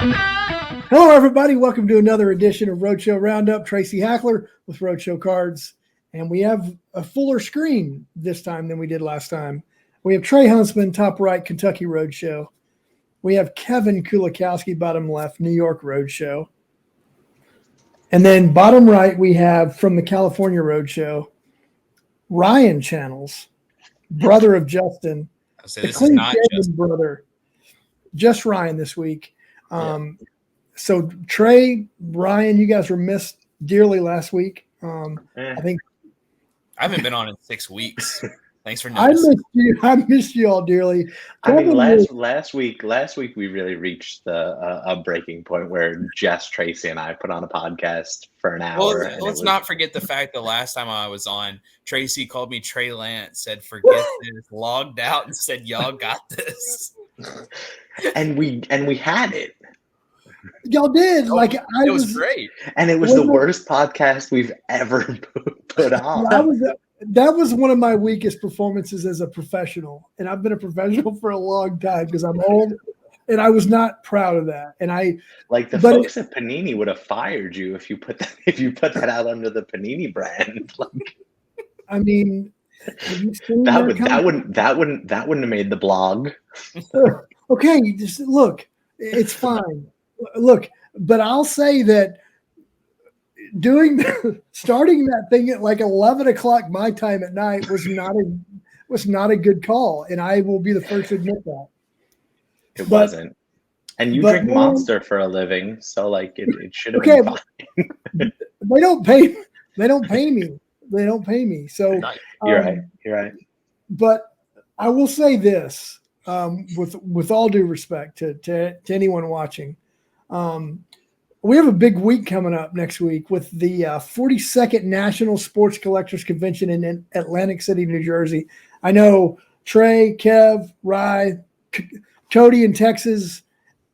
Hello, everybody. Welcome to another edition of Roadshow Roundup. Tracy Hackler with Roadshow Cards. And we have a fuller screen this time than we did last time. We have Trey Huntsman, top right, Kentucky Roadshow. We have Kevin Kulikowski, bottom left, New York Roadshow. And then bottom right, we have from the California Roadshow, Ryan Channels, brother of Justin. The clean shaven brother. Just Ryan this week. So Trey, Ryan, you guys were missed dearly last week. I think I haven't been on in 6 weeks. Thanks for noticing. I missed you all dearly. Last week we really reached a breaking point where Jess, Tracy, and I put on a podcast for an hour. Well, let's not forget the fact that last time I was on, Tracy called me Trey Lance, said forget this, logged out, and said y'all got this. and we had it. Y'all did. It was great. And it was the worst podcast we've ever put on. That was one of my weakest performances as a professional. And I've been a professional for a long time because I'm old. And I was not proud of that. And folks at Panini would have fired you if you put that out under the Panini brand. I mean, that wouldn't have made the blog. Okay, just look, it's fine. Look, but I'll say that starting that thing at like 11 o'clock my time at night was not a good call, and I will be the first to admit that. It wasn't. And you drink Monster for a living, so it should have been fine. They don't pay me. They don't pay me. So you're right. But I will say this, with all due respect to anyone watching. We have a big week coming up next week with the 42nd National Sports Collectors Convention in Atlantic City, New Jersey. I know Trey, Kev, Rye, Cody in Texas,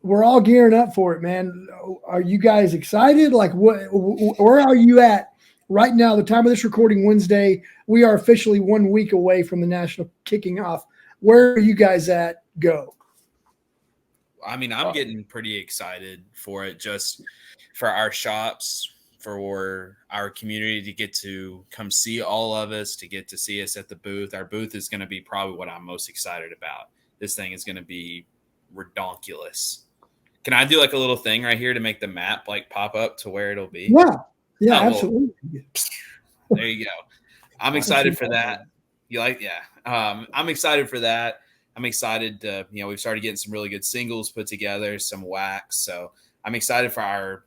we're all gearing up for it, man. Are you guys excited? Where are you at right now? The time of this recording, Wednesday, we are officially 1 week away from the National kicking off. Where are you guys at? Go. I mean, I'm getting pretty excited for it, just for our shops, for our community to get to come see all of us, to get to see us at the booth. Our booth is going to be probably what I'm most excited about. This thing is going to be redonkulous. Can I do a little thing right here to make the map pop up to where it'll be? Yeah, absolutely. There you go. I'm excited for that. I'm excited for that. I'm excited to, we've started getting some really good singles put together, some wax. So I'm excited for our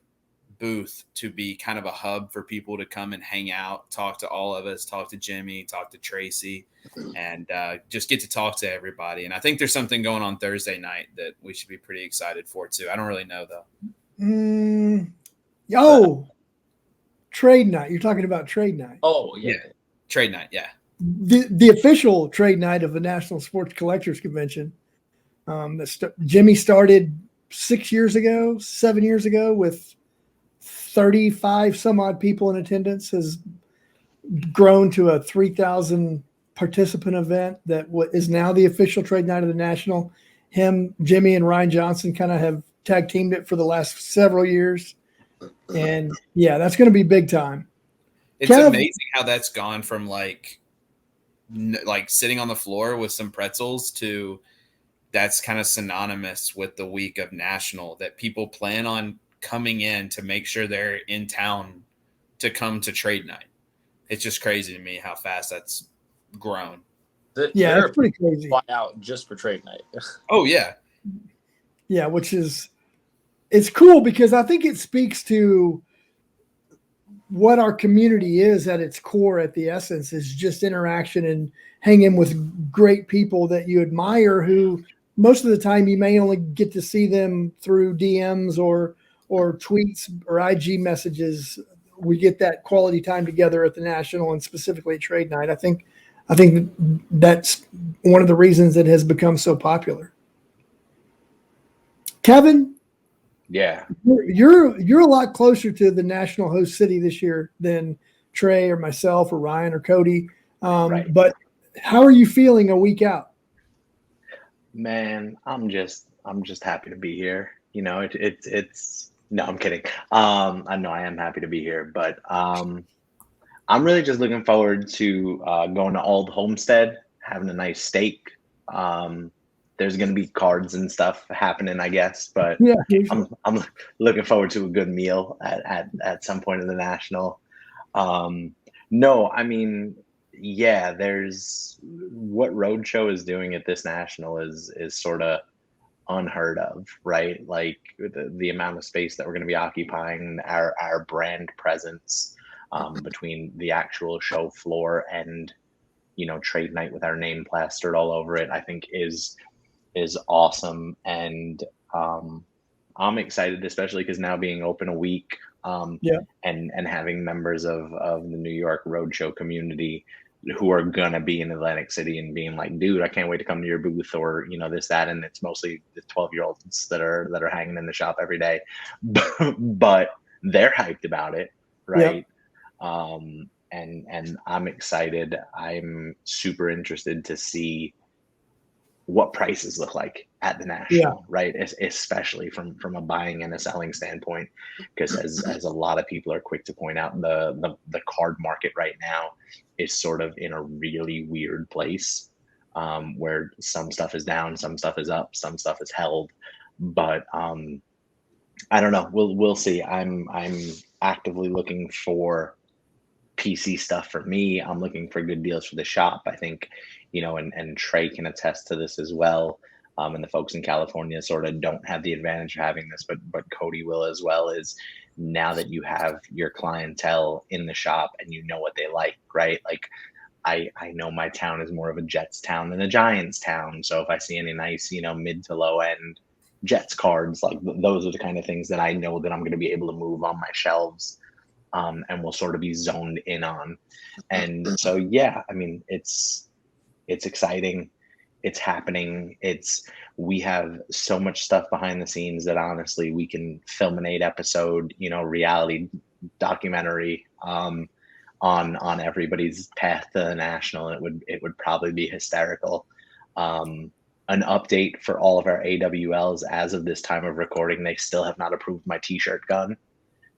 booth to be kind of a hub for people to come and hang out, talk to all of us, talk to Jimmy, talk to Tracy, and just get to talk to everybody. And I think there's something going on Thursday night that we should be pretty excited for too. I don't really know though. Trade night. You're talking about trade night. Oh yeah. Trade night. Yeah. The official trade night of the National Sports Collectors Convention. Jimmy started 7 years ago with 35 some odd people in attendance, has grown to a 3,000 participant event that is now the official trade night of the National. Him, Jimmy, and Ryan Johnson kind of have tag teamed it for the last several years. And yeah, that's going to be big time. It's amazing how that's gone from sitting on the floor with some pretzels to that's kind of synonymous with the week of National, that people plan on coming in to make sure they're in town to come to trade night. It's just crazy to me how fast that's grown. Yeah, it's pretty crazy. Fly out just for trade night. Oh yeah. Yeah, it's cool because I think it speaks to what our community is at its core, at the essence, is just interaction and hanging with great people that you admire, who most of the time you may only get to see them through DMs or tweets or IG messages. We get that quality time together at the National and specifically at Trade Night. I think that's one of the reasons it has become so popular. Kevin, yeah, you're a lot closer to the National host city this year than Trey or myself or Ryan or Cody. Right. But how are you feeling a week out? Man, I'm just I'm just happy to be here. You know, it's no, I'm kidding. I know I am happy to be here, but I'm really just looking forward to going to Old Homestead, having a nice steak. Um, there's going to be cards and stuff happening, I guess, but Yeah, I'm looking forward to a good meal at some point in the national. Um, no, I mean, yeah, there's what Roadshow is doing at this national is sort of unheard of, right? Like the amount of space that we're going to be occupying, our brand presence between the actual show floor and trade night with our name plastered all over it, I think is awesome. And I'm excited, especially because now being open a week, yeah, and having members of the New York Roadshow community who are gonna be in Atlantic City and being like, dude, I can't wait to come to your booth, or this, that, and it's mostly the 12-year-olds that are hanging in the shop every day, but they're hyped about it, yeah. right? And I'm excited. I'm super interested to see what prices look like at the national, right? Especially from a buying and a selling standpoint, because as a lot of people are quick to point out, the card market right now is sort of in a really weird place, where some stuff is down, some stuff is up, some stuff is held, but I don't know. We'll see. I'm actively looking for PC stuff for me. I'm looking for good deals for the shop. I think, and Trey can attest to this as well. And the folks in California sort of don't have the advantage of having this, but Cody will as well. Is now that you have your clientele in the shop and you know what they like, right? Like I know my town is more of a Jets town than a Giants town. So if I see any nice, mid to low end Jets cards, like those are the kind of things that I know that I'm going to be able to move on my shelves, and will sort of be zoned in on. And so, yeah, I mean, it's exciting. It's happening. We have so much stuff behind the scenes that honestly we can film an 8-episode, reality documentary, on everybody's path to the national. And it would probably be hysterical. An update for all of our AWLs as of this time of recording, they still have not approved my t-shirt gun.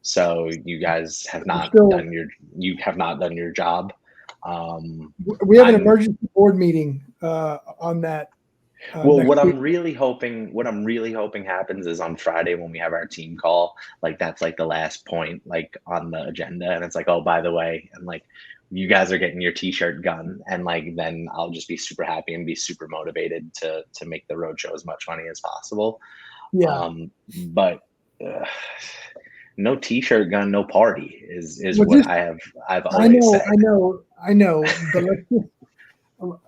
So you guys have not done your job. We have an emergency board meeting on that. Well, what I'm really hoping happens is on Friday when we have our team call, like that's like the last point like on the agenda, and it's like, oh, by the way, and like you guys are getting your t-shirt gun, and like then I'll just be super happy and be super motivated to make the roadshow as much money as possible. Yeah. But no t-shirt gun, no party is what I've always said. I know, but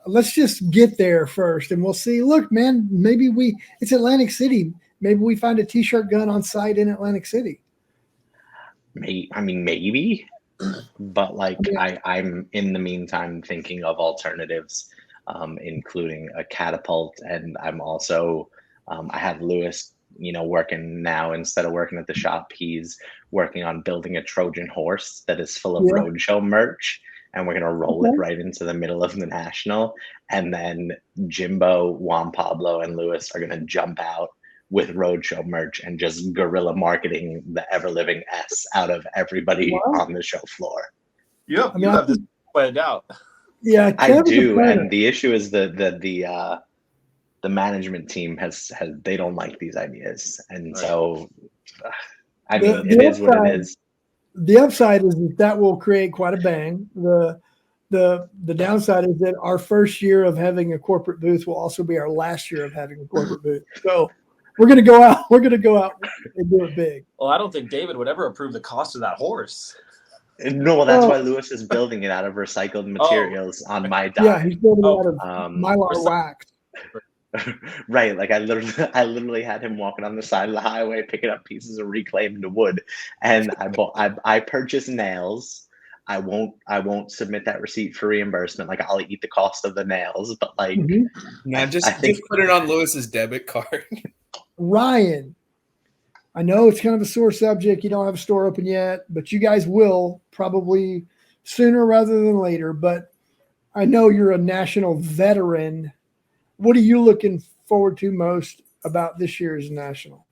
let's just get there first and we'll see. Look, man, maybe it's Atlantic City. Maybe we find a t-shirt gun on site in Atlantic City. Maybe, but like I'm in the meantime thinking of alternatives, including a catapult, and I'm also I have Lewis working now. Instead of working at the shop, he's working on building a Trojan horse that is full of Roadshow merch, and we're going to roll it right into the middle of the national. And then Jimbo, Juan Pablo, and Lewis are going to jump out with Roadshow merch and just guerrilla marketing the ever-living S out of everybody on the show floor. You have this planned out. Yeah, I do. And the issue is the management team they don't like these ideas, and so I mean it is what it is. The upside is that will create quite a bang. The downside is that our first year of having a corporate booth will also be our last year of having a corporate booth. So we're gonna go out and do it big. Well, I don't think David would ever approve the cost of that horse. No, that's why Lewis is building it out of recycled materials on my dime. Yeah, he's building it out of mylar wax. Right, like I literally had him walking on the side of the highway picking up pieces of reclaimed wood, and I purchased nails. I won't submit that receipt for reimbursement. Like I'll eat the cost of the nails, but like just put it on Lewis's debit card. Ryan, I know it's kind of a sore subject. You don't have a store open yet, but you guys will probably sooner rather than later. But I know you're a national veteran. What are you looking forward to most about this year's national?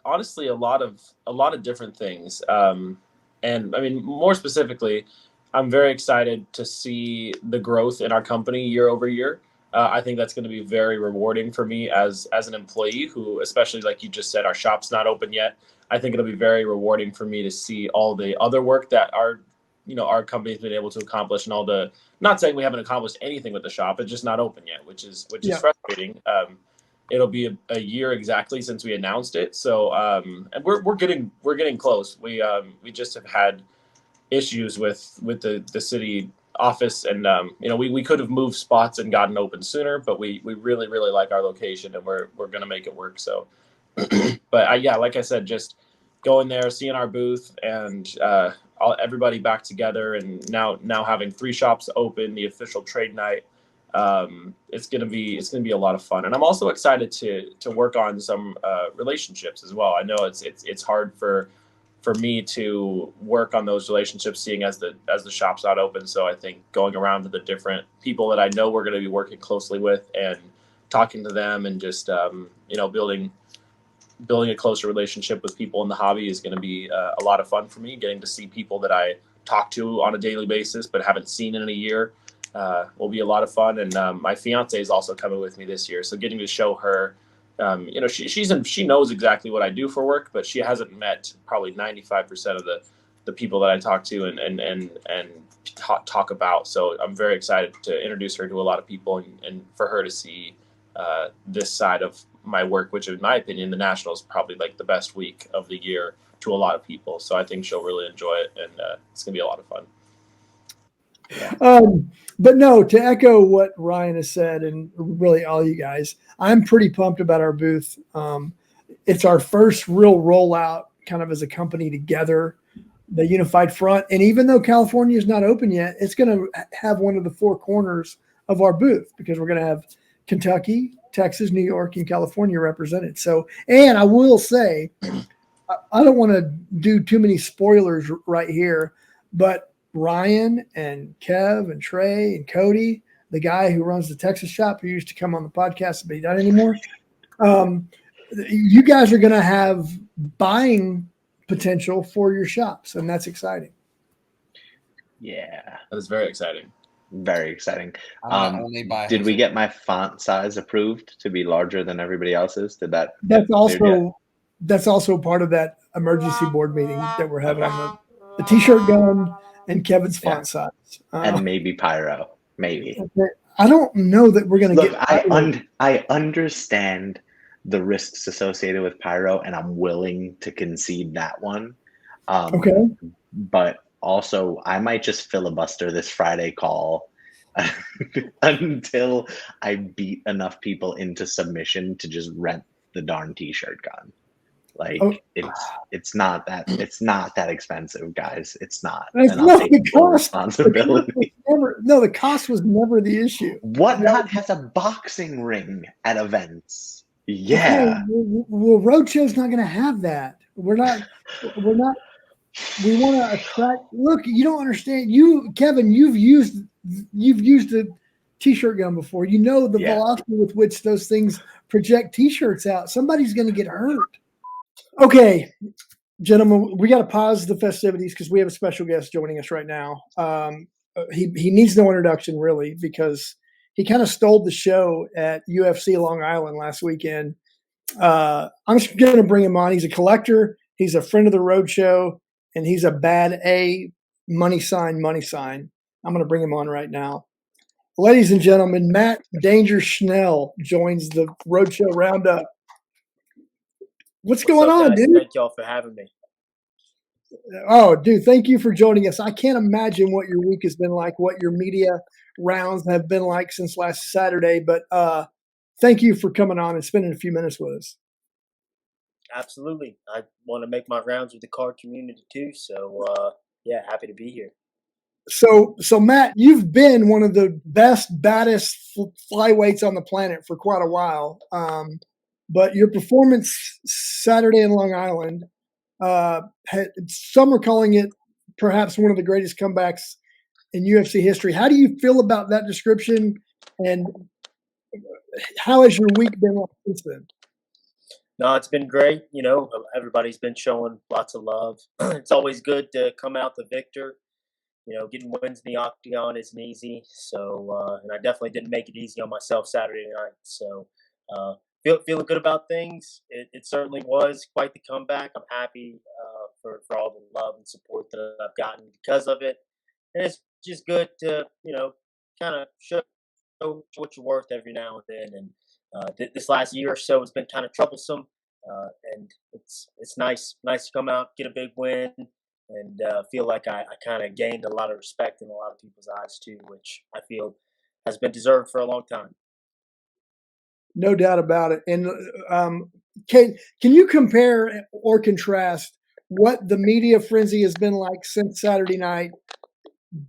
Honestly, a lot of different things. And I mean, more specifically, I'm very excited to see the growth in our company year over year. I think that's going to be very rewarding for me as an employee who, especially like you just said, our shop's not open yet. I think it'll be very rewarding for me to see all the other work that our company's been able to accomplish, and all the, not saying we haven't accomplished anything with the shop, it's just not open yet, which is frustrating. It'll be a year exactly since we announced it. So, and we're getting close. We just have had issues with the city office, and we could have moved spots and gotten open sooner, but we really like our location, and we're gonna make it work. So, but like I said, just going there, seeing our booth, and everybody back together, and now having 3 shops open, the official trade night. It's gonna be a lot of fun, and I'm also excited to work on some relationships as well. I know it's hard for me to work on those relationships, seeing as the shop's not open. So I think going around to the different people that I know we're going to be working closely with and talking to them, and just building a closer relationship with people in the hobby is going to be a lot of fun for me. Getting to see people that I talk to on a daily basis but haven't seen in a year will be a lot of fun. And my fiance is also coming with me this year, so getting to show her, she knows exactly what I do for work, but she hasn't met probably 95% of the people that I talk to and talk about. So I'm very excited to introduce her to a lot of people, and for her to see this side of my work, which in my opinion, the National is probably like the best week of the year to a lot of people. So I think she'll really enjoy it, and it's gonna be a lot of fun. Yeah. But no, to echo what Ryan has said, and really all you guys, I'm pretty pumped about our booth. It's our first real rollout kind of as a company together, the unified front. And even though California is not open yet, it's going to have one of the 4 corners of our booth, because we're going to have Kentucky, Texas, New York, and California represented. So, and I will say, I don't want to do too many spoilers right here, but Ryan and Kev and Trey and Cody, the guy who runs the Texas shop, who used to come on the podcast, but he's not anymore. You guys are going to have buying potential for your shops, and that's exciting. Yeah, that is very exciting. Very exciting. Did we get my font size approved to be larger than everybody else's? That's also part of that emergency board meeting that we're having on the t-shirt gun and Kevin's font size. And maybe Pyro. Maybe. I don't know that we're going to get I understand the risks associated with Pyro, and I'm willing to concede that one. Okay. But also, I might just filibuster this Friday call until I beat enough people into submission to just rent the darn t-shirt gun. Like, it's not that expensive, guys. It's not. And I'll take full responsibility. The cost was never the issue. Whatnot has a boxing ring at events. Yeah. Well, Roadshow's not going to have that. We're not. We want to attract. Look, you don't understand. Kevin, you've used a t-shirt gun before. You know the velocity with which those things project t-shirts out. Somebody's going to get hurt. Okay, gentlemen, we got to pause the festivities because we have a special guest joining us right now. He needs no introduction, really, because he kind of stole the show at UFC Long Island last weekend. I'm just going to bring him on. He's a collector. He's a friend of the Roadshow, and he's a bad A, money sign. I'm going to bring him on right now. Ladies and gentlemen, Matt Danger Schnell joins the Roadshow Roundup. What's going on, guys? dude? Thank y'all for having me. Oh, dude, thank you for joining us. I can't imagine what your week has been like, what your media rounds have been like since last Saturday, but thank you for coming on and spending a few minutes with us. Absolutely. I want to make my rounds with the card community too, so happy to be here. So Matt, you've been one of the baddest flyweights on the planet for quite a while. But your performance Saturday in Long Island, some are calling it perhaps one of the greatest comebacks in UFC history. How do you feel about that description, and how has your week been like since then? No, it's been great. Everybody's been showing lots of love. It's always good to come out the victor. Getting wins in the octagon isn't easy. So, and I definitely didn't make it easy on myself Saturday night. So, feeling good about things. It certainly was quite the comeback. I'm happy for all the love and support that I've gotten because of it. And it's just good to, kind of show what you're worth every now and then. And this last year or so has been kind of troublesome. And it's nice to come out, get a big win, and feel like I kind of gained a lot of respect in a lot of people's eyes too, which I feel has been deserved for a long time. No doubt about it. And can you compare or contrast what the media frenzy has been like since Saturday night,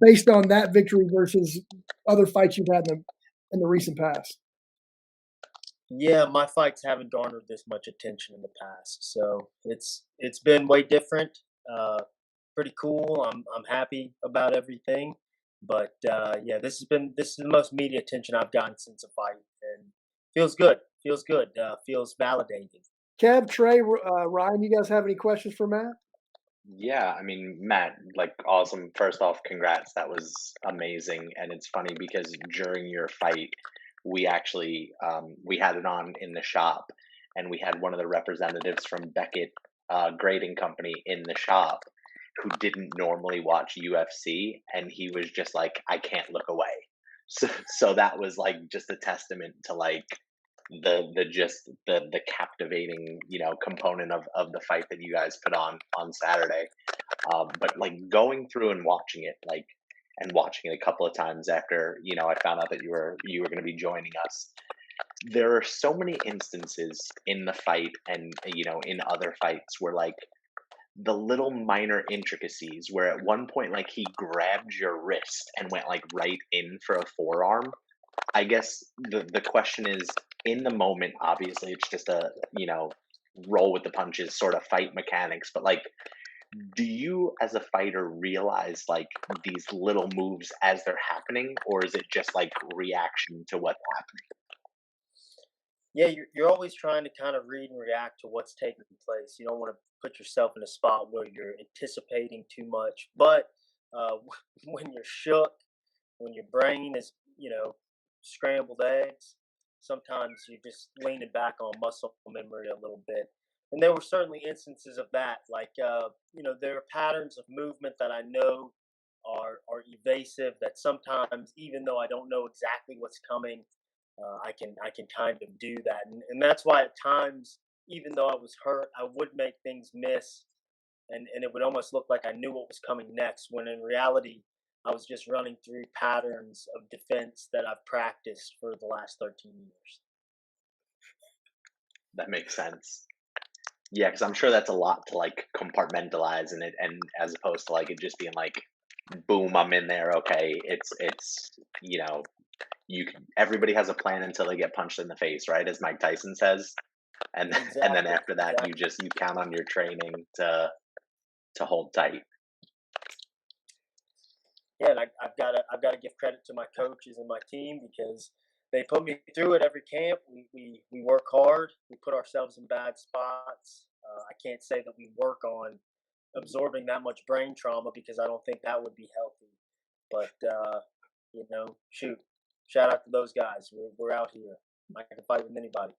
based on that victory versus other fights you've had in the recent past? Yeah, my fights haven't garnered this much attention in the past, so it's been way different. Pretty cool. I'm happy about everything, but yeah, this is the most media attention I've gotten since a fight, and feels good. Feels good. Feels validated. Kev, Trey, Ryan, you guys have any questions for Matt? Yeah, I mean, Matt, like, awesome. First off, congrats. That was amazing. And it's funny because during your fight, we actually we had it on in the shop, and we had one of the representatives from Beckett Grading Company in the shop who didn't normally watch UFC, and he was just like, I can't look away. So that was like just a testament to like the captivating component of the fight that you guys put on Saturday. But like going through and watching it, like, and watching it a couple of times after I found out that you were going to be joining us, there are so many instances in the fight and in other fights where like the little minor intricacies where at one point like he grabbed your wrist and went like right in for a forearm. I guess the question is, in the moment, obviously it's just a roll with the punches sort of fight mechanics, but like, do you as a fighter realize like these little moves as they're happening, or is it just like reaction to what's happening? Yeah, you're always trying to kind of read and react to what's taking place. You don't want to put yourself in a spot where you're anticipating too much. But uh, when you're shook, when your brain is, scrambled eggs, sometimes you're just leaning back on muscle memory a little bit. And there were certainly instances of that. Like, there are patterns of movement that I know are evasive. That sometimes, even though I don't know exactly what's coming, I can kind of do that, and that's why at times, even though I was hurt, I would make things miss, and it would almost look like I knew what was coming next, when in reality, I was just running through patterns of defense that I've practiced for the last 13 years. That makes sense. Yeah, because I'm sure that's a lot to like compartmentalize in it, and as opposed to like it just being like, boom, I'm in there. Okay, it's everybody has a plan until they get punched in the face, right? As Mike Tyson says, and and then Exactly. after that, Exactly. you count on your training to hold tight. Yeah, and I've got to give credit to my coaches and my team because they put me through it every camp. We work hard. We put ourselves in bad spots. I can't say that we work on absorbing that much brain trauma because I don't think that would be healthy. But shoot, shout out to those guys. We're out here. I can fight with anybody.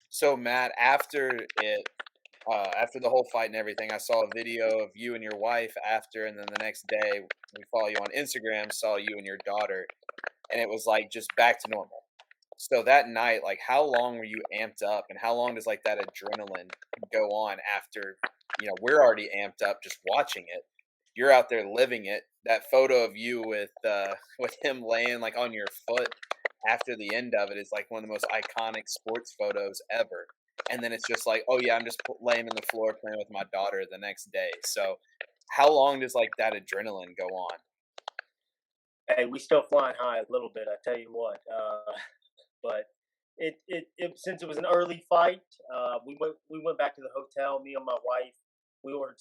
So Matt, after the whole fight and everything, I saw a video of you and your wife after, and then the next day we follow you on Instagram, saw you and your daughter, and it was like just back to normal. So that night, like, how long were you amped up, and how long does like that adrenaline go on after? We're already amped up just watching it. You're out there living it. That photo of you with with him laying like on your foot after the end of it is like one of the most iconic sports photos ever. And then it's just like, oh yeah, I'm just laying on the floor playing with my daughter the next day. So how long does like that adrenaline go on? Hey, we still flying high a little bit. I tell you what. But it since it was an early fight, we went back to the hotel. Me and my wife, we ordered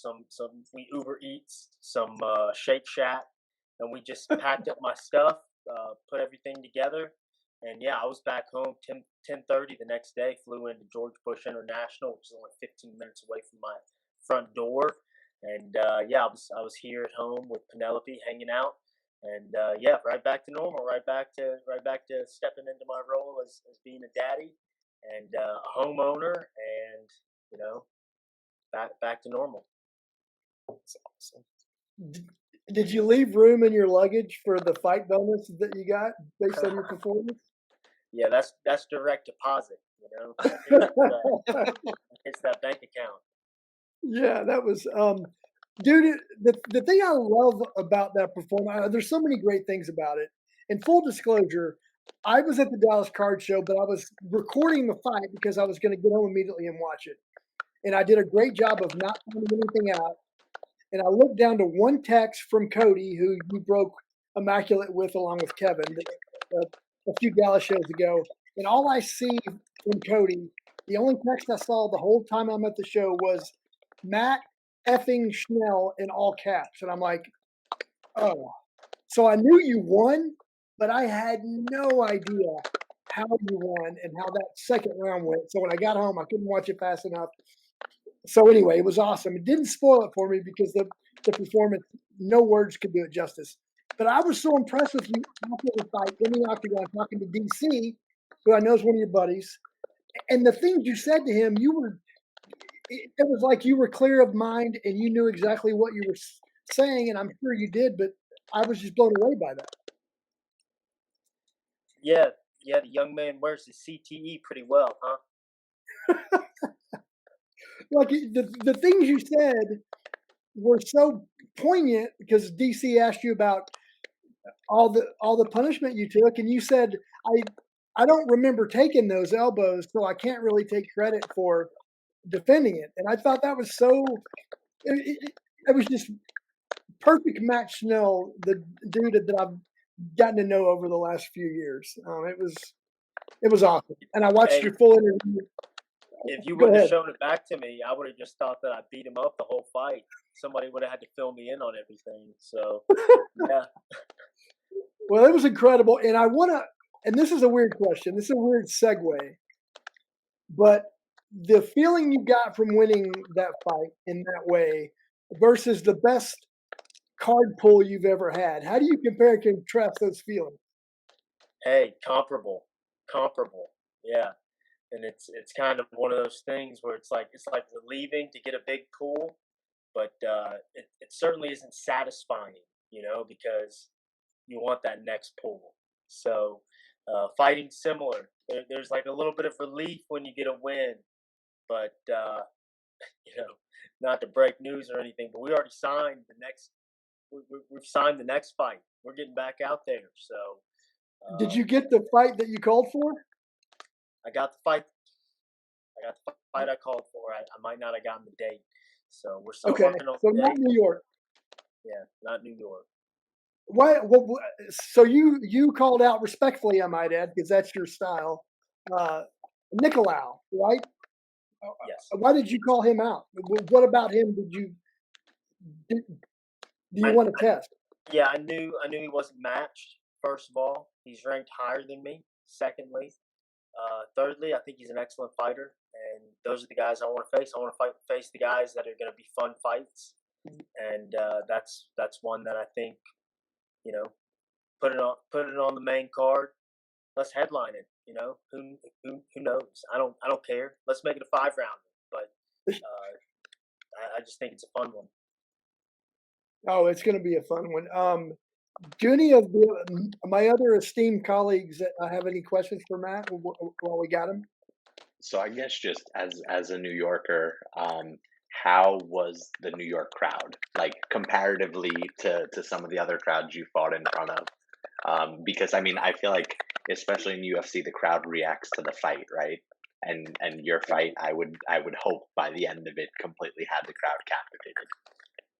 we Uber Eats some Shake Shack, and we just packed up my stuff, put everything together, And yeah, I was back home 10:30 the next day. Flew into George Bush International, which is only 15 minutes away from my front door. And yeah, I was here at home with Penelope, hanging out. And yeah, right back to normal. Right back to stepping into my role as being a daddy and a homeowner, and you know, back to normal. That's awesome. Did you leave room in your luggage for the fight bonus that you got based on your performance? Yeah, that's direct deposit. It's that bank account. Yeah, that was dude. The thing I love about that performance, there's so many great things about it. In full disclosure, I was at the Dallas Card Show, but I was recording the fight because I was going to get home immediately and watch it. And I did a great job of not finding anything out. And I looked down to one text from Cody, who you broke immaculate with along with Kevin a few gala shows ago. And all I see from Cody, the only text I saw the whole time I'm at the show was Matt effing Schnell in all caps. And I'm like, oh. So I knew you won, but I had no idea how you won and how that second round went. So when I got home, I couldn't watch it fast enough. So anyway, it was awesome. It didn't spoil it for me because the performance, no words could do it justice. But I was so impressed with you after the fight in the octagon, talking to DC, who I know is one of your buddies, and the things you said to him, it was like you were clear of mind and you knew exactly what you were saying, and I'm sure you did. But I was just blown away by that. Yeah, the young man wears his CTE pretty well, huh? Like the things you said were so poignant because DC asked you about all the punishment you took, and you said, I don't remember taking those elbows, so I can't really take credit for defending it. And I thought that was so it was just perfect Matt Schnell, the dude that I've gotten to know over the last few years. It was awesome. And I watched your full interview. If you wouldn't have shown it back to me, I would have just thought that I beat him up the whole fight. Somebody would have had to fill me in on everything. So, yeah. Well, it was incredible. And I want to, and this is a weird question. This is a weird segue. But the feeling you got from winning that fight in that way versus the best card pull you've ever had, how do you compare and contrast those feelings? Hey, comparable. Yeah. And it's kind of one of those things where it's like relieving to get a big pull, but it certainly isn't satisfying, because you want that next pull. So fighting similar, there's like a little bit of relief when you get a win, but not to break news or anything, but we already signed the next. We've signed the next fight. We're getting back out there. So did you get the fight that you called for? I got the fight I called for. I might not have gotten the date. So we're still working on the date. Not New York. Yeah, not New York. Why? So you called out respectfully, I might add, because that's your style. Nicolau, right? Yes. Why did you call him out? What about him do you want to test? Yeah, I knew he wasn't matched. First of all, he's ranked higher than me. Secondly, thirdly, I think he's an excellent fighter, and those are the guys I want to face. I want to face the guys that are going to be fun fights, and that's one that I think, put it on the main card. Let's headline it. Who knows? I don't care. Let's make it a 5-rounder. But I just think it's a fun one. Oh, it's going to be a fun one. Do any of my other esteemed colleagues have any questions for Matt while we got him? So I guess just as a New Yorker, how was the New York crowd, like comparatively to some of the other crowds you fought in front of? Because I mean, I feel like especially in UFC, the crowd reacts to the fight, right? And your fight, I would hope by the end of it completely had the crowd captivated.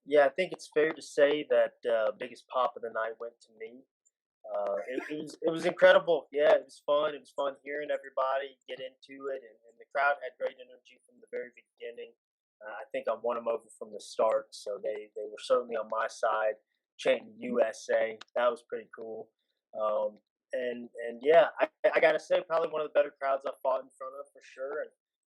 Yeah, I think it's fair to say that biggest pop of the night went to me. It was incredible. Yeah, it was fun. It was fun hearing everybody get into it, and the crowd had great energy from the very beginning. I think I won them over from the start, so they were certainly on my side, chanting USA. That was pretty cool. and yeah, I gotta say, probably one of the better crowds I've fought in front of for sure.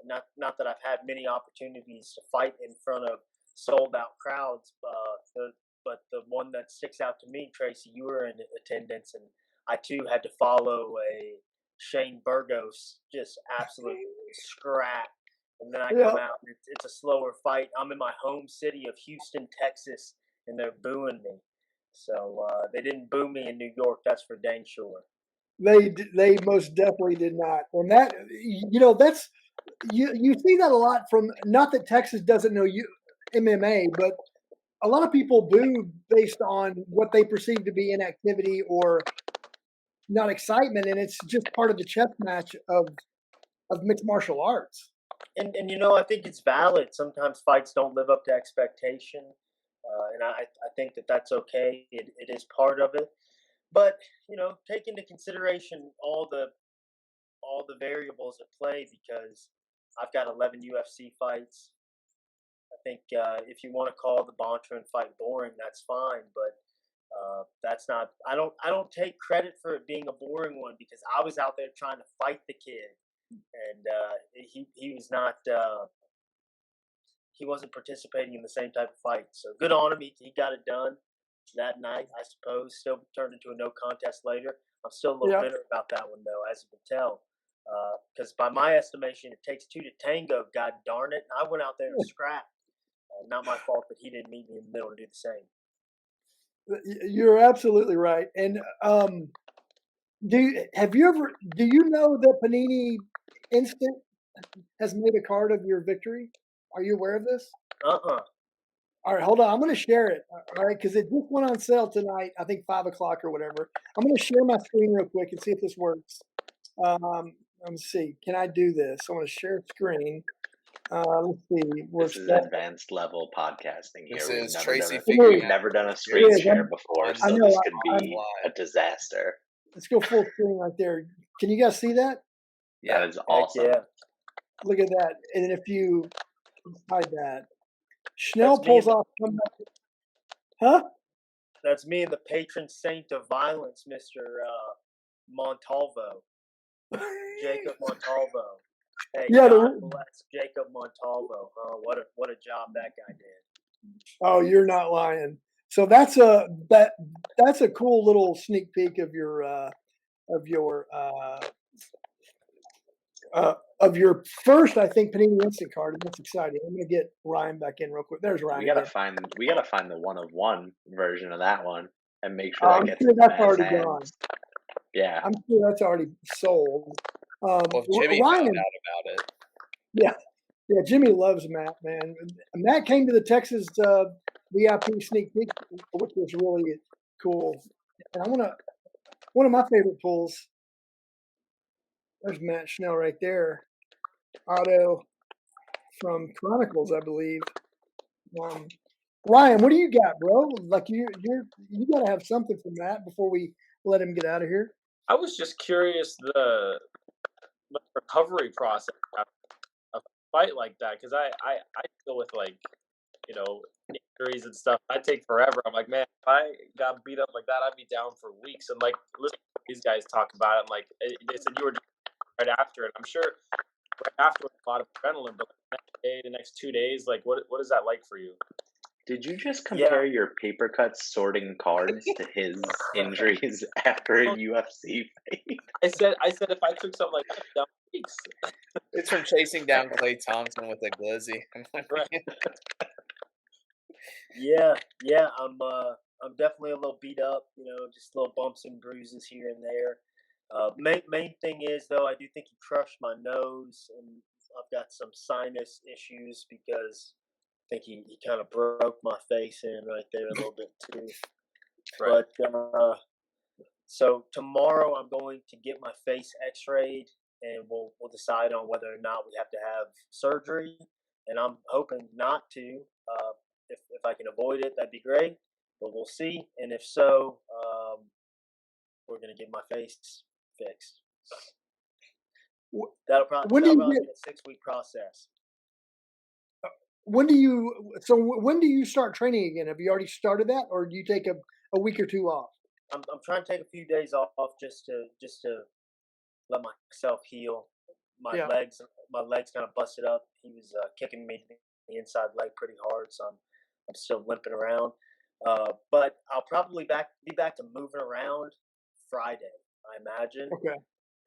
And not that I've had many opportunities to fight in front of sold out crowds, but the one that sticks out to me, Tracy, you were in attendance, and I too had to follow a Shane Burgos just absolute scrap. And then I come out, and it's a slower fight. I'm in my home city of Houston, Texas, and they're booing me. So they didn't boo me in New York. That's for dang sure. They most definitely did not. And that, that's you see that a lot from, not that Texas doesn't know MMA, but a lot of people boo based on what they perceive to be inactivity or not excitement, and it's just part of the chess match of mixed martial arts. And I think it's valid. Sometimes fights don't live up to expectation, and I think that's okay. It is part of it, but take into consideration all the variables at play, because I've got 11 UFC fights. I think if you want to call the Bontrain fight boring, that's fine, but that's not. I don't take credit for it being a boring one, because I was out there trying to fight the kid, and he was not. He wasn't participating in the same type of fight. So good on him. He got it done that night, I suppose. Still turned into a no contest later. I'm still a little bitter about that one, though, as you can tell. Because by my estimation, it takes two to tango. God darn it! And I went out there and scrapped. Not my fault that he didn't meet me in the middle to do the same. You're absolutely right. And do you know that Panini Instant has made a card of your victory? Are you aware of this? Uh-uh. All right, hold on. I'm going to share it. All right, because it just went on sale tonight. I think 5:00 or whatever. I'm going to share my screen real quick and see if this works. Let me see. Can I do this? I want to share screen. Let's see. This is advanced level podcasting here. This We've is never Tracy done figuring We've out. never done a screen share before, I so know, this could be a disaster. Let's go full screen right there. Can you guys see that? Yeah, that is awesome. Yeah. Look at that. And if you hide that, Schnell pulls off. Huh? That's me and the patron saint of violence, Mr. Montalvo. Jacob Montalvo. Hey, Yeah, God bless Jacob Montalvo. What a job that guy did. Oh, you're not lying. So that's a cool little sneak peek of your first, I think, Panini Instant card, and that's exciting. I'm gonna get Ryan back in real quick. There's Ryan. We gotta find the 1-of-1 version of that one and make sure that gets sure that's already gone. Yeah, I'm sure that's already sold. Well, Jimmy Ryan, found out about it. Yeah, Jimmy loves Matt, man. Matt came to the Texas VIP sneak peek, which was really cool. And one of my favorite pulls. There's Matt Schnell right there. Auto from Chronicles, I believe. Ryan, what do you got, bro? Like you gotta have something for Matt before we let him get out of here. I was just curious the recovery process after a fight like that, because I deal with injuries and stuff. I take forever. I'm like, man, if I got beat up like that, I'd be down for weeks. And listen to these guys talk about it. I'm like, they said you were right after it. I'm sure right after a lot of adrenaline, but the next day, the next 2 days, what is that like for you? Did you just compare your paper cuts sorting cards to his injuries after a UFC fight? I said if I took something like that, down weeks. It's from chasing down Clay Thompson with a glizzy. Right. Yeah. I'm definitely a little beat up. Just little bumps and bruises here and there. Main thing is, though, I do think he crushed my nose, and I've got some sinus issues because I think he kind of broke my face in right there a little bit too. Right. But so tomorrow I'm going to get my face X-rayed, and we'll decide on whether or not we have to have surgery. And I'm hoping not to. If I can avoid it, that'd be great. But we'll see. And if so, we're gonna get my face fixed. That'll probably be a 6-week process. When do you start training again? Have you already started that, or do you take a week or two off? I'm trying to take a few days off just to let myself heal. My Yeah. legs kind of busted up. He was kicking me to the inside leg pretty hard, so I'm still limping around. But I'll probably be back to moving around Friday, I imagine. Okay.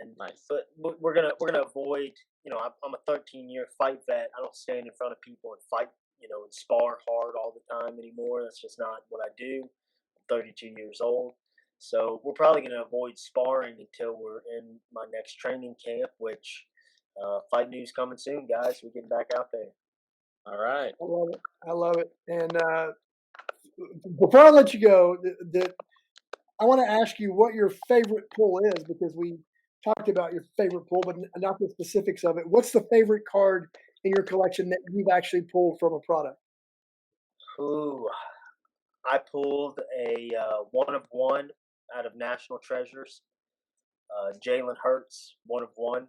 And but we're gonna avoid. I'm a 13-year fight vet. I don't stand in front of people and fight. And spar hard all the time anymore. That's just not what I do. I'm 32 years old. So we're probably going to avoid sparring until we're in my next training camp, which fight news coming soon, guys. We're getting back out there. All right. I love it. And before I let you go, I want to ask you what your favorite pull is, because we talked about your favorite pull, but not the specifics of it. What's the favorite card in your collection that you've actually pulled from a product? Ooh, I pulled a 1/1 out of National Treasures. Jalen Hurts, 1/1.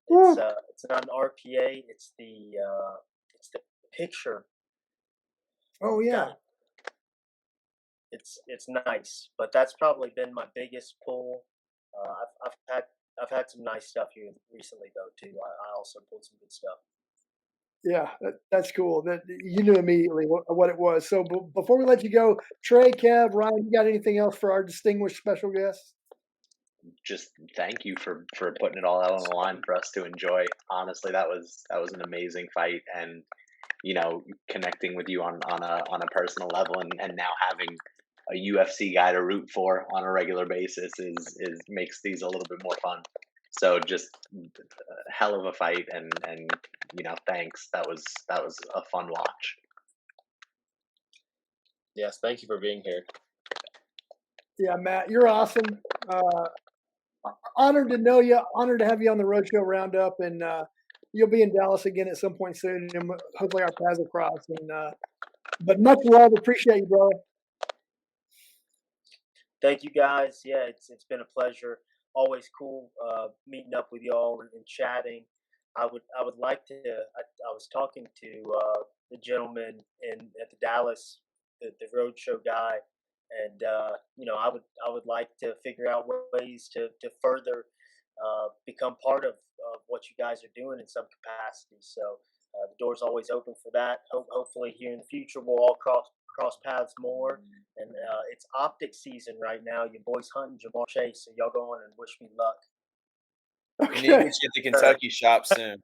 It's not an RPA. It's the picture. Oh yeah. God. It's nice, but that's probably been my biggest pull. I've had some nice stuff here recently though too. I also pulled some good stuff. Yeah, that's cool. That you knew immediately what it was. So before we let you go, Trey, Kev, Ryan, you got anything else for our distinguished special guests? Just thank you for putting it all out on the line for us to enjoy. Honestly, that was an amazing fight, and connecting with you on a personal level, and now having a UFC guy to root for on a regular basis is makes these a little bit more fun. So just a hell of a fight, and thanks. That was a fun watch. Yes, thank you for being here. Yeah, Matt, you're awesome. Honored to know you. Honored to have you on the Roadshow Roundup, and you'll be in Dallas again at some point soon, and hopefully our paths will cross. And but much love. Appreciate you, bro. Thank you, guys. Yeah, it's been a pleasure. Always cool meeting up with y'all and chatting. I would like to. I was talking to the gentleman at the Dallas, the Roadshow guy, and I would like to figure out ways to further become part of what you guys are doing in some capacity. So the door's always open for that. Hopefully, here in the future, we'll all cross paths more. And it's optic season right now. Your boy's hunting Jamar Chase, so y'all go on and wish me luck. We need to get you at the Kentucky shop soon.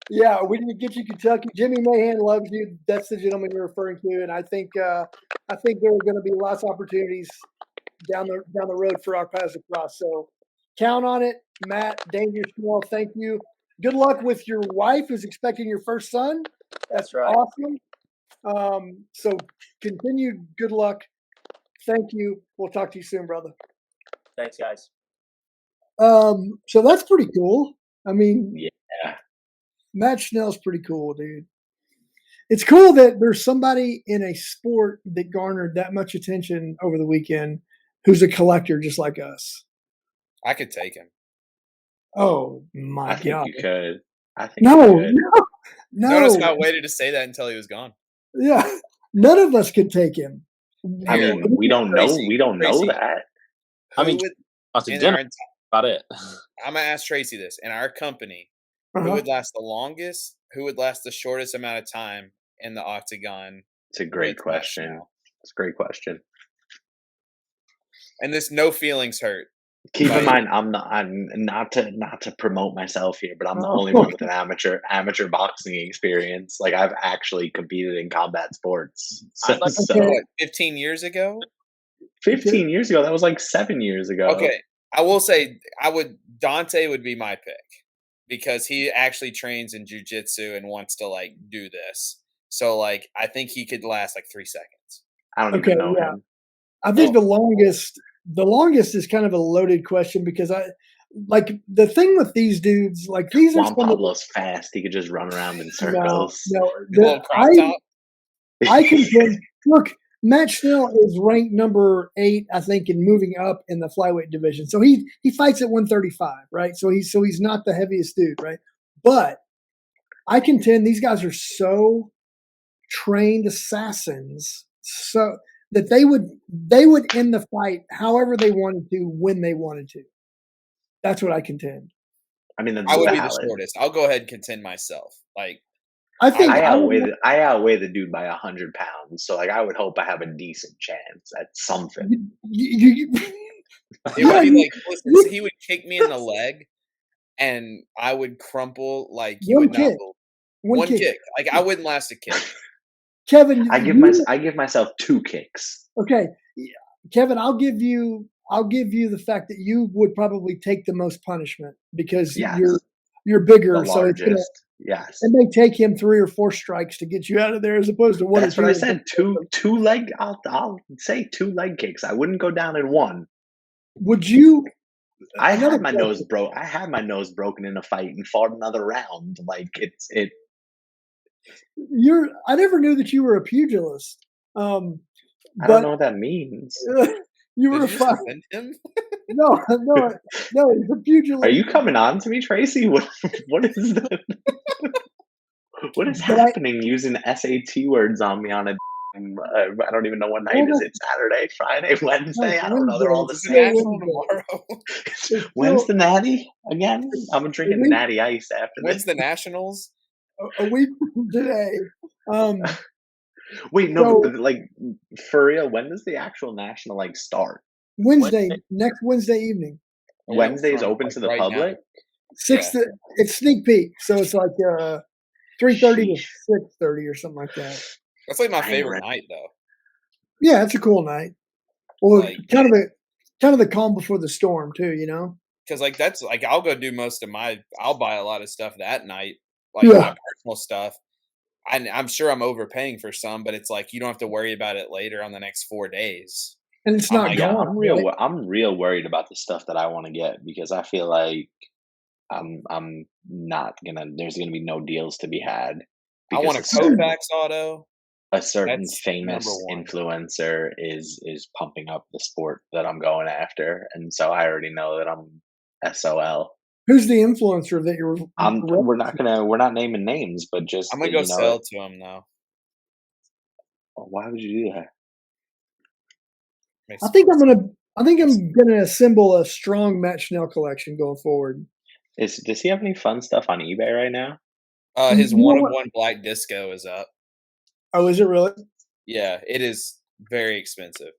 Yeah, we need to get you Kentucky. Jimmy Mahan loves you. That's the gentleman you're referring to, and I think there are going to be lots of opportunities down the road for our paths to cross. So count on it, Matt. Dangerous Schnell, thank you. Good luck with your wife who's expecting your first son. That's right. Awesome. So continued good luck. Thank you. We'll talk to you soon, brother. Thanks, guys. So that's pretty cool. I mean, yeah, Matt Schnell's pretty cool, dude. It's cool that there's somebody in a sport that garnered that much attention over the weekend who's a collector just like us. I could take him. Oh my I think God! you could. I think No. Notice how I waited to say that until he was gone. Yeah, none of us could take him. I mean, we don't know. We don't know that. I mean, about it. I'm gonna ask Tracy this: in our company, who would last the longest? Who would last the shortest amount of time in the octagon? It's a great question. It's a great question. And this no feelings hurt. Keep in mind, I'm not to promote myself here, but I'm the only one with an amateur boxing experience. Like I've actually competed in combat sports. So, 15 years ago? 15 years ago? That was like 7 years ago. Okay. I will say Dante would be my pick because he actually trains in jiu-jitsu and wants to like do this. So like I think he could last like 3 seconds. I don't even know him. I think the longest is kind of a loaded question because the thing with these dudes, like these Juan Pablo's fast. He could just run around in circles. I can look. Matt Schnell is ranked number 8, I think, in moving up in the flyweight division. So he fights at 135, right? So he's not the heaviest dude, right? But I contend these guys are so trained assassins. So that they would end the fight however they wanted to, when they wanted to. That's what I contend. I mean, that's I would be valid. the shortest. I'll go ahead and contend myself. Like, I think I outweigh the dude by 100 pounds. So like, I would hope I have a decent chance at something. it would be like, listen, he would kick me in the leg, and I would crumple like you would not believe. One kick. Like, I wouldn't last a kick. Kevin, I give myself 2 kicks. Okay, Kevin, I'll give you the fact that you would probably take the most punishment because you're bigger. The So largest. It may take him 3 or 4 strikes to get you out of there, as opposed to one. That's what I said. Two leg. I'll say 2 leg kicks. I wouldn't go down in one. Would you? I had my nose broke. I had my nose broken in a fight and fought another round. Like it. I never knew that you were a pugilist. I don't know what that means. You were a fight. No, he's a pugilist. Are you coming on to me, Tracy? What is that? What is happening using SAT words on me on a I don't even know what night is it. Saturday, Friday, Wednesday? I don't know. They're all the same. Tomorrow. When's the Natty again? I'm drinking the Natty Ice after this. When's the Nationals? A week from today. Wait, no, but like for real, when does the actual national start? Wednesday, next Wednesday evening. Wednesday is open to the public. 6. It's sneak peek, so it's like 3:30 to 6:30 or something like that. That's like my favorite night, though. Yeah, it's a cool night. Well, kind of the calm before the storm too, you know. Because that's I'll go do most of I'll buy a lot of stuff that night, my personal stuff. I'm sure I'm overpaying for some, but it's like you don't have to worry about it later on the next 4 days. And it's not gone. I'm real worried about the stuff that I want to get because I feel like I'm not gonna. There's gonna be no deals to be had. I want a Kovacs auto. A certain famous influencer is pumping up the sport that I'm going after, and so I already know that I'm SOL. Who's the influencer that you're? We're not naming names, but just I'm gonna go sell to him though. Why would you do that? I think I'm gonna assemble a strong Matt Schnell collection going forward. Does he have any fun stuff on eBay right now? His 1-of-1 black disco is up. Oh, is it really? Yeah, it is very expensive.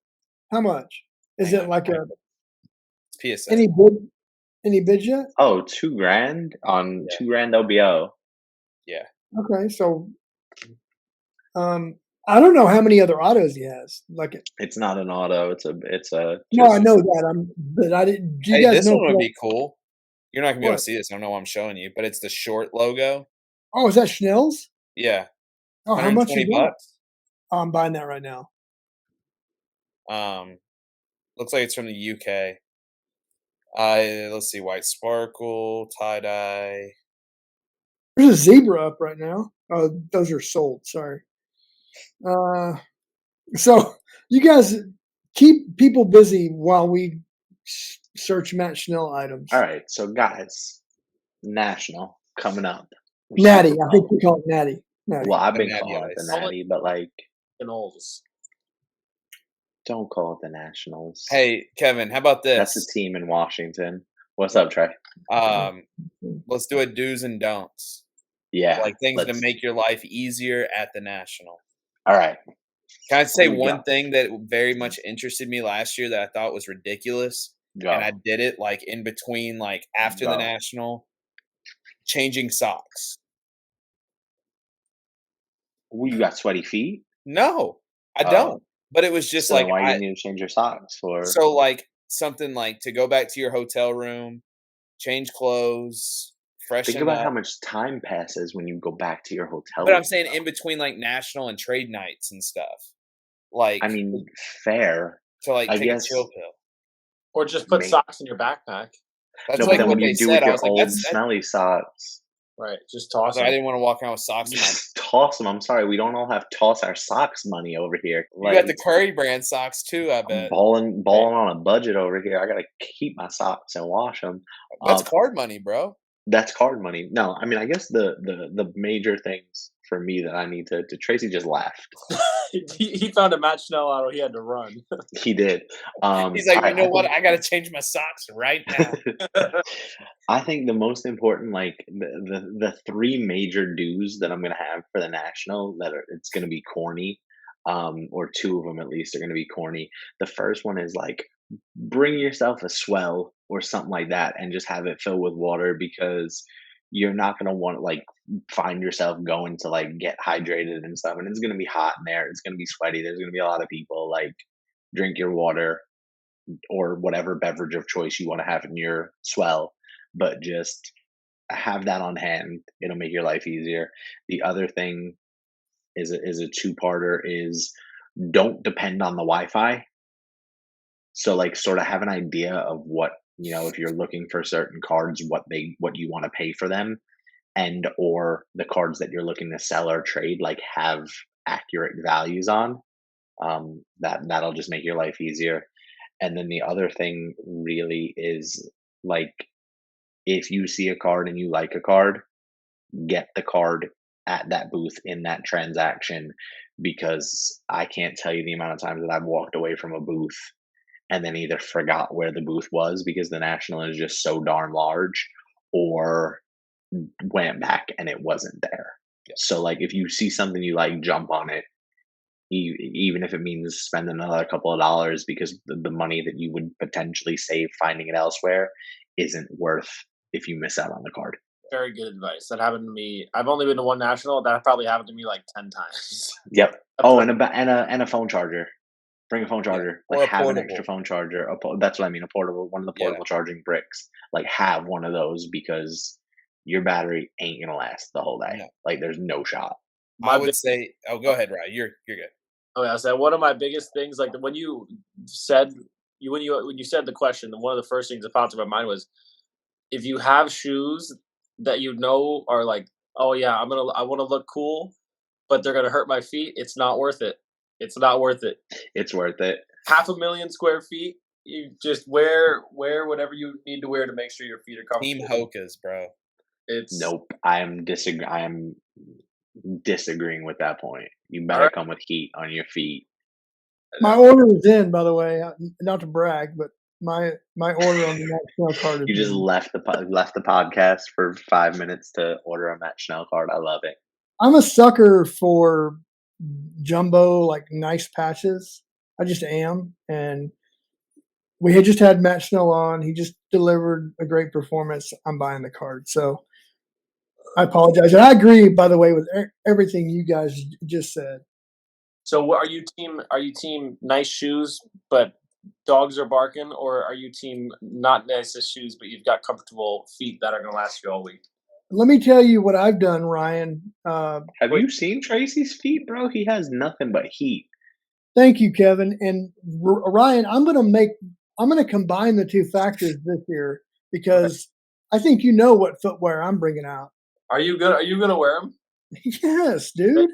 How much? Is it like it's PSA? Any bid yet? Oh, $2,000 on $2,000 OBO. Yeah. Okay, so I don't know how many other autos he has. It's not an auto. It's a. No, I know that. But I didn't. Do you guys this know one would be cool. You're not gonna be able to see this. I don't know why I'm showing you, but it's the short logo. Oh, is that Schnell's? Yeah. Oh, how much is $120? Oh, I'm buying that right now. Looks like it's from the UK. Let's see, white sparkle, tie dye. There's a zebra up right now. Oh, those are sold. Sorry. So you guys keep people busy while we search Matt Schnell items. All right, so guys, National coming up. Natty, I think we call it Natty. Well, I've been calling it the Natty, but don't call it the Nationals. Hey, Kevin, how about this? That's a team in Washington. What's up, Trey? Let's do a do's and don'ts. Yeah. Like things to make your life easier at the National. All right. Can I say one thing that very much interested me last year that I thought was ridiculous? And I did it in between, after the National, changing socks. Well, you got sweaty feet? No, I don't. But it was just why do you need to change your socks for? So something to go back to your hotel room, change clothes, freshen Think about up. how much time passes when you go back to your hotel But room. I'm saying in between National and trade nights and stuff. I mean, fair. To take a chill pill. Or just put socks in your backpack. That's but then what you do with your old smelly socks. Right, just toss them. I didn't want to walk around with socks. Just toss them. I'm sorry, we don't all have toss our socks money over here. You got the Curry brand socks too, I bet. Balling on a budget over here. I gotta keep my socks and wash them. That's card money, bro. That's card money. No, I mean, I guess the major things for me that I need to. Tracy just left. he found a Matt Schnell auto. He had to run. He did. He's like, you know what? I got to change my socks right now. I think the most important, like the three major dues that I'm gonna have for the national it's gonna be corny, or two of them at least are gonna be corny. The first one is like bring yourself a swell or something like that and just have it filled with water, because you're not gonna want to like find yourself going to like get hydrated and stuff, and it's gonna be hot in there. It's gonna be sweaty. There's gonna be a lot of people. Like, drink your water or whatever beverage of choice you want to have in your swell, but just have that on hand. It'll make your life easier. The other thing is a two-parter is don't depend on the Wi-Fi. So like sort of have an idea of what, if you're looking for certain cards, what you want to pay for them, and or the cards that you're looking to sell or trade, like have accurate values on. That'll just make your life easier. And then the other thing really is, like, if you see a card and you like a card, get the card at that booth in that transaction, because I can't tell you the amount of times that I've walked away from a booth and then either forgot where the booth was because the national is just so darn large, or went back and it wasn't there. Yeah. So like if you see something you like, jump on it. Even if it means spending another couple of dollars, because the money that you would potentially save finding it elsewhere isn't worth if you miss out on the card. Very good advice. That happened to me. I've only been to one national. That probably happened to me like 10 times. Yep. Oh, and a phone charger. Bring a phone charger. Yeah. Like, have an extra phone charger. That's what I mean. A portable, one of the portable charging bricks. Like, have one of those, because your battery ain't gonna last the whole day. No. Like, there's no shot. I would say. Oh, go ahead, Ryan. You're good. Okay, I said one of my biggest things, like when you said the question, one of the first things that popped in my mind was, if you have shoes that are like, oh yeah, I want to look cool, but they're gonna hurt my feet, it's not worth it. It's not worth it. It's worth it. 500,000 square feet. You just wear whatever you need to wear to make sure your feet are comfortable. Team Hokas, bro. Nope. I am disagreeing with that point. You better come with heat on your feet. My order is in, by the way. Not to brag, but my order on the Matt Schnell card is You just left the podcast for 5 minutes to order a Matt Schnell card. I love it. I'm a sucker for jumbo, like, nice patches. I just am. And we had just had Matt Schnell on. He just delivered a great performance. I'm buying the card. So I apologize. And I agree, by the way, with everything you guys just said. So are you team nice shoes, but dogs are barking, or are you team not nice shoes, but you've got comfortable feet that are going to last you all week? Let me tell you what I've done, Ryan. Have you seen Tracy's feet, bro? He has nothing but heat. Thank you, Kevin. And Ryan, I'm going to combine the two factors this year, because I think you know what footwear I'm bringing out. Are you going to wear them? Yes, dude.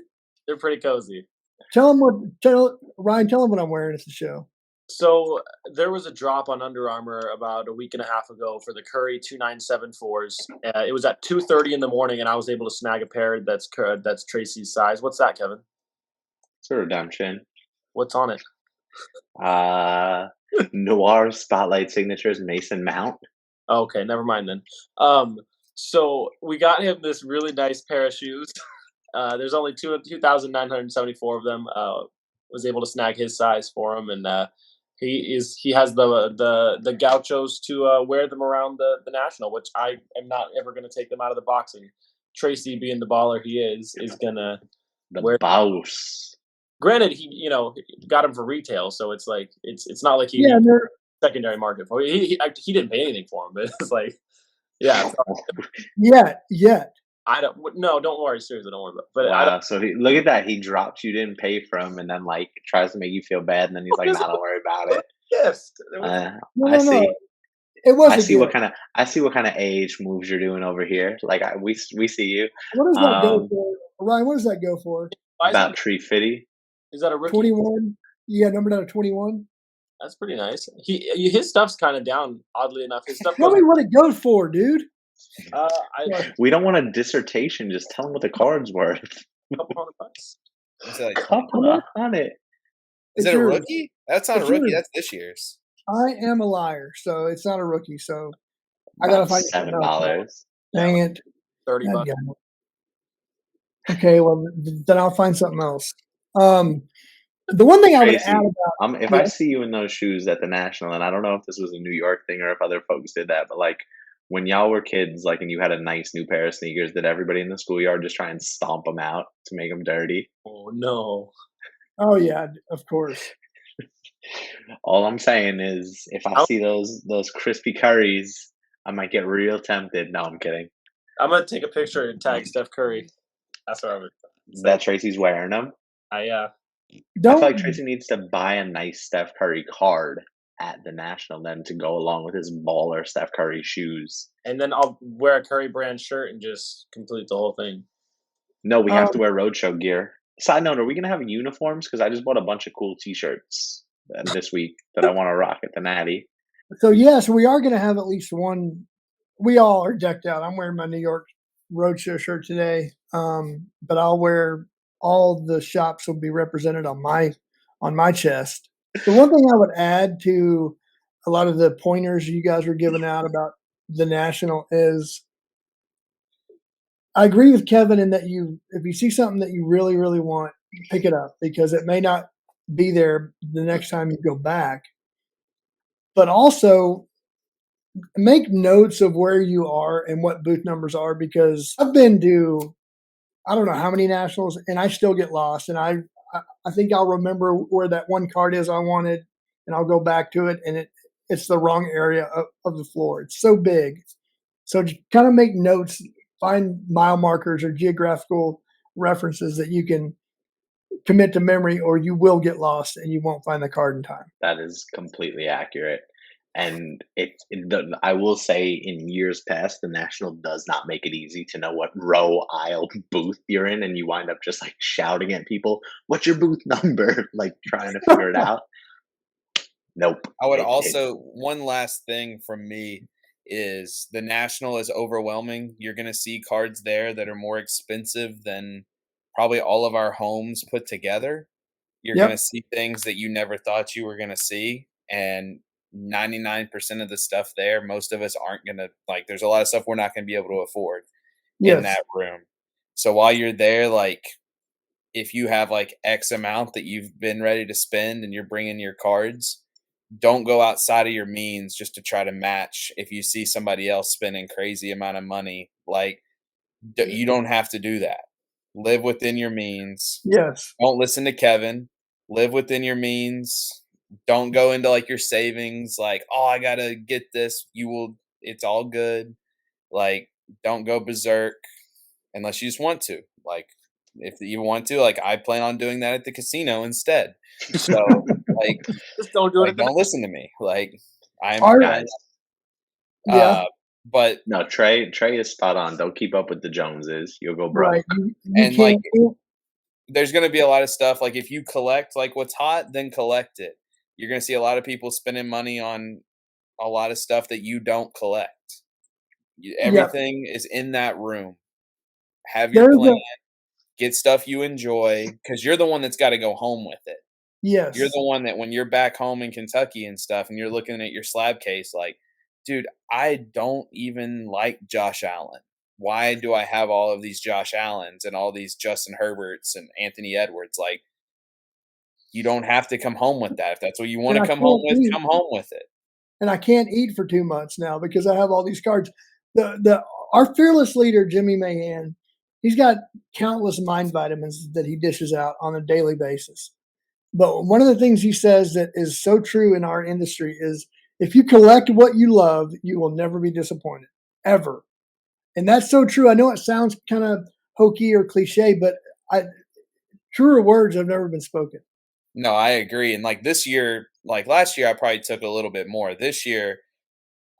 They're pretty cozy. Ryan, tell them what I'm wearing at the show. So there was a drop on Under Armour about a week and a half ago for the Curry 2974s. It was at 2:30 in the morning, and I was able to snag a pair that's Tracy's size. What's that, Kevin? It's a redemption. What's on it? Noir Spotlight Signatures Mason Mount. Okay, never mind then. So we got him this really nice pair of shoes. There's only 2,974 of them. Was able to snag his size for him, and he has the gauchos to wear them around the national, which I am not ever going to take them out of the box. And Tracy, being the baller he is gonna wear boss. Granted, he got him for retail, so it's like it's not like he secondary market for. He didn't pay anything for him, but it's like yet. I don't worry. Seriously, don't worry about it. But wow, so look at that. He dropped you didn't pay for him, and then like tries to make you feel bad, and then he's like, "Nah, don't worry about it." Yes, I see. It was. I see what kind of age moves you're doing over here. Like we see you. What does that go for, Ryan? What does that go for? About $350. Is that a rookie? 21. Yeah, numbered out of 21. That's pretty nice. His stuff's kind of down. Oddly enough, his stuff. Tell me what it goes for, dude. We don't want a dissertation. Just tell him what the card's worth. Couple $100. What's that, like Couple of hundred. Is It's it a yours. rookie? That's not It's a rookie. yours. That's this year's. I am a liar, so it's not a rookie. So I gotta About find something else. $7. Dang it. $30. Dadgummit. Okay, well then I'll find something else. The one thing I would Tracy, add about if I see you in those shoes at the National, and I don't know if this was a New York thing or if other folks did that, but like when y'all were kids, like, and you had a nice new pair of sneakers, did everybody in the schoolyard just try and stomp them out to make them dirty? Oh no. oh yeah, of course. All I'm saying is, if I see those crispy curries, I might get real tempted. No, I'm kidding. I'm gonna take a picture and tag Steph Curry. That's what I would say. That Tracy's wearing them. I I Don't feel like Tracy needs to buy a nice Steph Curry card at the National then to go along with his baller Steph Curry shoes. and then I'll wear a Curry brand shirt and just complete the whole thing. No, we have to wear Roadshow gear. Side note, are we going to have uniforms? Because I just bought a bunch of cool T-shirts this week that I want to rock at the Natty. So yes, we are gonna have at least one. We all are decked out. I'm wearing my New York Roadshow shirt today. But I'll wear all the shops will be represented on my chest. The one thing I would add to a lot of the pointers you guys were giving out about the National is I agree with Kevin in that if you see something that you really, really want, pick it up because it may not be there the next time you go back. But also make notes of where you are and what booth numbers are because I've been to I don't know how many nationals and I still get lost and I think I'll remember where that one card is I wanted and I'll go back to it and it's the wrong area of the floor. It's so big. So just kind of make notes, find mile markers or geographical references that you can commit to memory or you will get lost and you won't find the card in time. That is completely accurate. And I will say in years past, the National does not make it easy to know what row, aisle, booth you're in. And you wind up just like shouting at people, what's your booth number? Like trying to figure it out. Nope. I would one last thing from me is the National is overwhelming. You're going to see cards there that are more expensive than probably all of our homes put together. You're going to see things that you never thought you were going to see. And 99% of the stuff there, most of us aren't going to like, there's a lot of stuff we're not going to be able to afford in that room. So while you're there, like if you have like X amount that you've been ready to spend and you're bringing your cards, don't go outside of your means just to try to match. If you see somebody else spending crazy amount of money, like you don't have to do that. Live within your means. Yes. Don't listen to Kevin. Live within your means. Don't go into like your savings. Like, oh, I got to get this. It's all good. Like, don't go berserk unless you just want to. Like, if you want to, like, I plan on doing that at the casino instead. So, like, just don't do it. Don't listen to me. Like, I'm guys. But no, Trey is spot on. Don't keep up with the Joneses. You'll go broke. Right. And like, there's going to be a lot of stuff. Like, if you collect like what's hot, then collect it. You're going to see a lot of people spending money on a lot of stuff that you don't collect. Everything is in that room. Have your plan. Get stuff you enjoy because you're the one that's got to go home with it. Yes. You're the one that when you're back home in Kentucky and stuff and you're looking at your slab case like, dude, I don't even like Josh Allen. Why do I have all of these Josh Allens and all these Justin Herberts and Anthony Edwards? Like, you don't have to come home with that. If that's what you want to come home with, come home with it. And I can't eat for 2 months now because I have all these cards. Our fearless leader, Jimmy Mahan, he's got countless mind vitamins that he dishes out on a daily basis. But one of the things he says that is so true in our industry is if you collect what you love, you will never be disappointed, ever. And that's so true. I know it sounds kind of hokey or cliche, but truer words have never been spoken. No, I agree. And like this year, like last year, I probably took a little bit more. This year,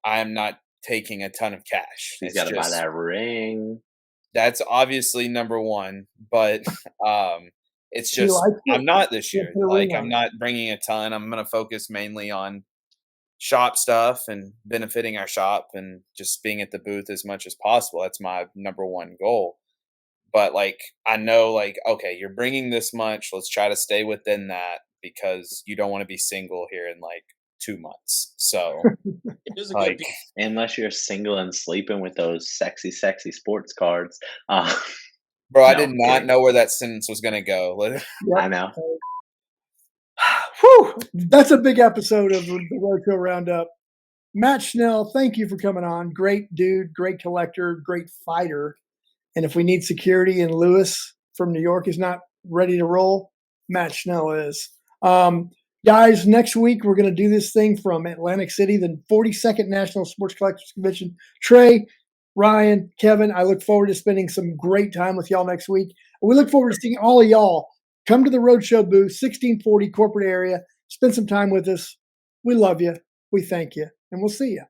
I'm not taking a ton of cash. He's got to buy that ring. That's obviously number one, but it's just I'm not this year. Like I'm not bringing a ton. I'm going to focus mainly on shop stuff and benefiting our shop and just being at the booth as much as possible. That's my number one goal. but like I know, like, okay, you're bringing this much. Let's try to stay within that because you don't want to be single here in like 2 months. So, It is a like, good. Unless you're single and sleeping with those sexy sports cards. bro, I No, did I'm not kidding. know where that sentence was gonna go. I know. Whew, that's a big episode of the Roadshow Roundup. Matt Schnell, thank you for coming on. Great dude, great collector, great fighter. And if we need security and Lewis from New York is not ready to roll, Matt Schnell is. Guys, next week we're going to do this thing from Atlantic City, the 42nd National Sports Collectors Convention. Trey, Ryan, Kevin, I look forward to spending some great time with y'all next week. And we look forward to seeing all of y'all come to the Roadshow booth, 1640 corporate area. Spend some time with us. We love you. We thank you. And we'll see you.